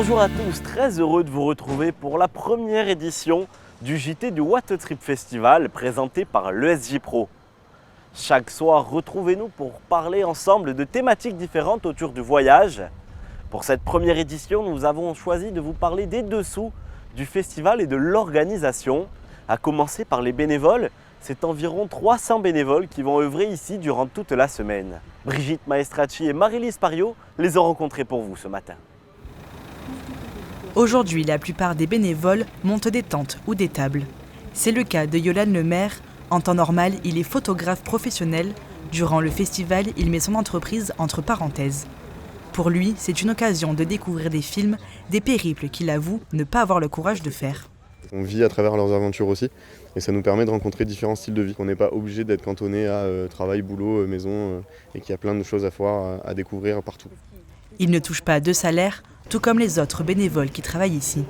Bonjour à tous, très heureux de vous retrouver pour la première édition du JT du What Trip Festival présenté par l'ESJ Pro. Chaque soir, retrouvez-nous pour parler ensemble de thématiques différentes autour du voyage. Pour cette première édition, nous avons choisi de vous parler des dessous du festival et de l'organisation. À commencer par les bénévoles, c'est environ 300 bénévoles qui vont œuvrer ici durant toute la semaine. Brigitte Maestracci et Marie-Lise Pariot les ont rencontrés pour vous ce matin. Aujourd'hui, la plupart des bénévoles montent des tentes ou des tables. C'est le cas de Yolande Lemaire. En temps normal, il est photographe professionnel. Durant le festival, il met son entreprise entre parenthèses. Pour lui, c'est une occasion de découvrir des films, des périples qu'il avoue ne pas avoir le courage de faire. On vit à travers leurs aventures aussi, et ça nous permet de rencontrer différents styles de vie. On n'est pas obligé d'être cantonné à travail, boulot, maison, et qu'il y a plein de choses à voir, à découvrir partout. Il ne touche pas de salaire, tout comme les autres bénévoles qui travaillent ici.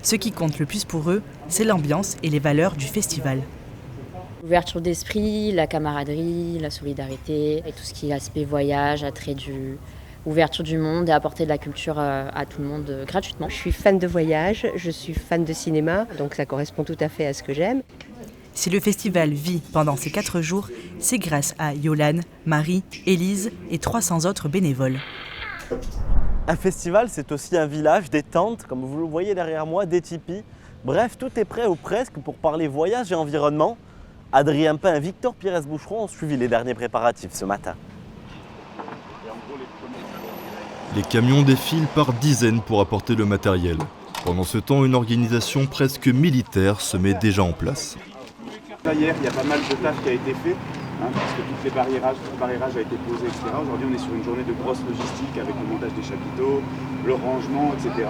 Ce qui compte le plus pour eux, c'est l'ambiance et les valeurs du festival. L'ouverture d'esprit, la camaraderie, la solidarité, et tout ce qui est aspect voyage, attrait ouverture du monde et apporter de la culture à tout le monde gratuitement. Je suis fan de voyage, je suis fan de cinéma, donc ça correspond tout à fait à ce que j'aime. Si le festival vit pendant ces 4 jours, c'est grâce à Yolande, Marie, Élise et 300 autres bénévoles. Un festival, c'est aussi un village, des tentes, comme vous le voyez derrière moi, des tipis. Bref, tout est prêt ou presque pour parler voyage et environnement. Adrien Pain et Victor Pires-Boucheron ont suivi les derniers préparatifs ce matin. Les camions défilent par dizaines pour apporter le matériel. Pendant ce temps, une organisation presque militaire se met déjà en place. Hier, il y a pas mal de taf qui a été fait, parce que tout le barrérage a été posé, etc. Aujourd'hui, on est sur une journée de grosse logistique avec le montage des chapiteaux, le rangement, etc.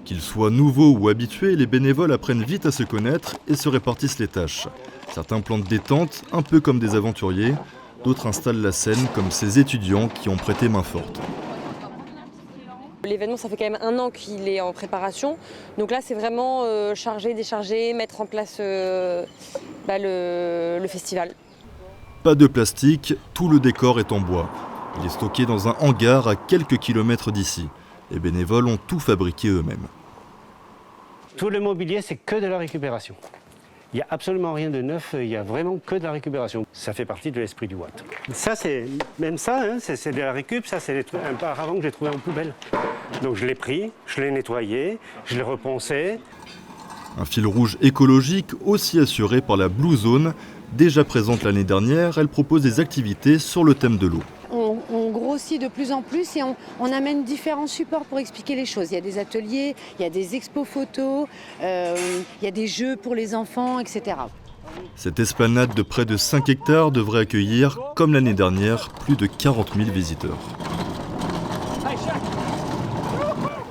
Qu'ils soient nouveaux ou habitués, les bénévoles apprennent vite à se connaître et se répartissent les tâches. Certains plantent des tentes, un peu comme des aventuriers. D'autres installent la scène, comme ces étudiants qui ont prêté main forte. L'événement, ça fait quand même 1 an qu'il est en préparation. Donc là, c'est vraiment charger, décharger, mettre en place le festival. Pas de plastique, tout le décor est en bois. Il est stocké dans un hangar à quelques kilomètres d'ici. Les bénévoles ont tout fabriqué eux-mêmes. Tout le mobilier, c'est que de la récupération. Il n'y a absolument rien de neuf, il n'y a vraiment que de la récupération. Ça fait partie de l'esprit du Watt. Ça, c'est de la récup, ça c'est un paravent que j'ai trouvé en poubelle. Donc je l'ai pris, je l'ai nettoyé, je l'ai repensé. Un fil rouge écologique aussi assuré par la Blue Zone. Déjà présente l'année dernière, elle propose des activités sur le thème de l'eau. On grossit de plus en plus et on amène différents supports pour expliquer les choses. Il y a des ateliers, il y a des expos photos, il y a des jeux pour les enfants, etc. Cette esplanade de près de 5 hectares devrait accueillir, comme l'année dernière, plus de 40 000 visiteurs.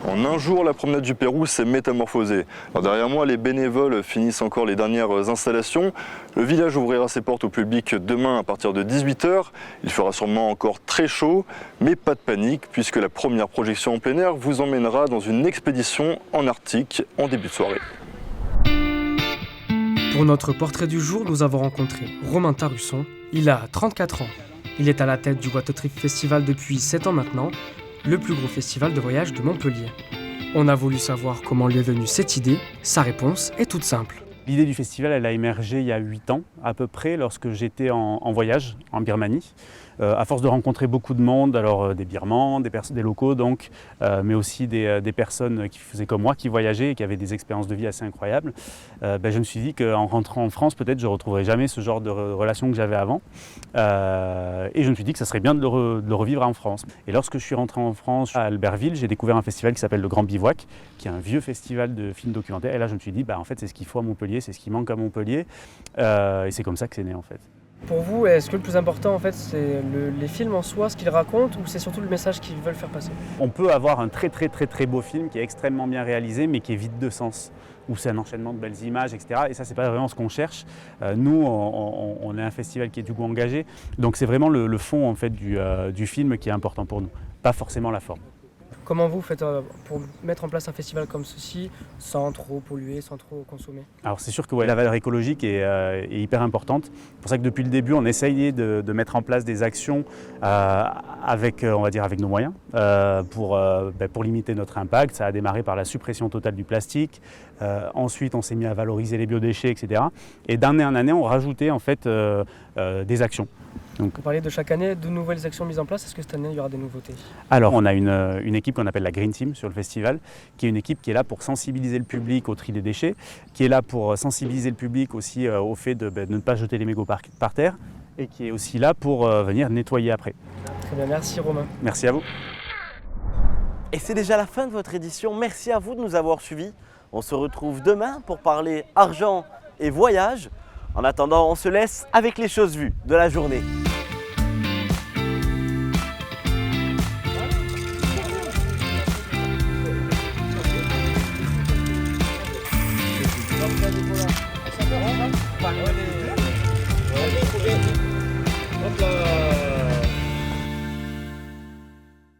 En un jour, la promenade du Pérou s'est métamorphosée. Alors derrière moi, les bénévoles finissent encore les dernières installations. Le village ouvrira ses portes au public demain à partir de 18 h. Il fera sûrement encore très chaud, mais pas de panique, puisque la première projection en plein air vous emmènera dans une expédition en Arctique en début de soirée. Pour notre portrait du jour, nous avons rencontré Romain Tarusson. Il a 34 ans. Il est à la tête du What Trip Festival depuis 7 ans maintenant, le plus gros festival de voyage de Montpellier. On a voulu savoir comment lui est venue cette idée. Sa réponse est toute simple. L'idée du festival, elle a émergé il y a 8 ans à peu près, lorsque j'étais en voyage en Birmanie. À force de rencontrer beaucoup de monde, alors des Birmans, des locaux donc, mais aussi des personnes qui faisaient comme moi, qui voyageaient et qui avaient des expériences de vie assez incroyables, je me suis dit qu'en rentrant en France, peut-être je ne retrouverais jamais ce genre de relation que j'avais avant. Et je me suis dit que ça serait bien de le revivre en France. Et lorsque je suis rentré en France, à Albertville, j'ai découvert un festival qui s'appelle le Grand Bivouac, qui est un vieux festival de films documentaires. Et là, je me suis dit, en fait, c'est ce qu'il faut à Montpellier, c'est ce qui manque à Montpellier. Et c'est comme ça que c'est né, en fait. Pour vous, est-ce que le plus important, en fait, c'est les films en soi, ce qu'ils racontent, ou c'est surtout le message qu'ils veulent faire passer ? On peut avoir un très beau film qui est extrêmement bien réalisé, mais qui est vide de sens, où c'est un enchaînement de belles images, etc. Et ça, c'est pas vraiment ce qu'on cherche. Nous, on est un festival qui est du coup engagé, donc c'est vraiment le fond en fait du film qui est important pour nous, pas forcément la forme. Comment vous faites pour mettre en place un festival comme ceci sans trop polluer, sans trop consommer? Alors c'est sûr que la valeur écologique est hyper importante. C'est pour ça que depuis le début, on essayait de mettre en place des actions avec nos moyens pour limiter notre impact. Ça a démarré par la suppression totale du plastique. Ensuite, on s'est mis à valoriser les biodéchets, etc. Et d'année en année, on rajoutait en fait des actions. Donc, vous parlez de chaque année de nouvelles actions mises en place. Est-ce que cette année, il y aura des nouveautés? Alors, on a une équipe qu'on appelle la Green Team sur le festival, qui est une équipe qui est là pour sensibiliser le public au tri des déchets, qui est là pour sensibiliser le public aussi au fait de ne pas jeter les mégots par terre, et qui est aussi là pour venir nettoyer après. Très bien, merci Romain. Merci à vous. Et c'est déjà la fin de votre édition. Merci à vous de nous avoir suivis. On se retrouve demain pour parler argent et voyage. En attendant, on se laisse avec les choses vues de la journée. Vale.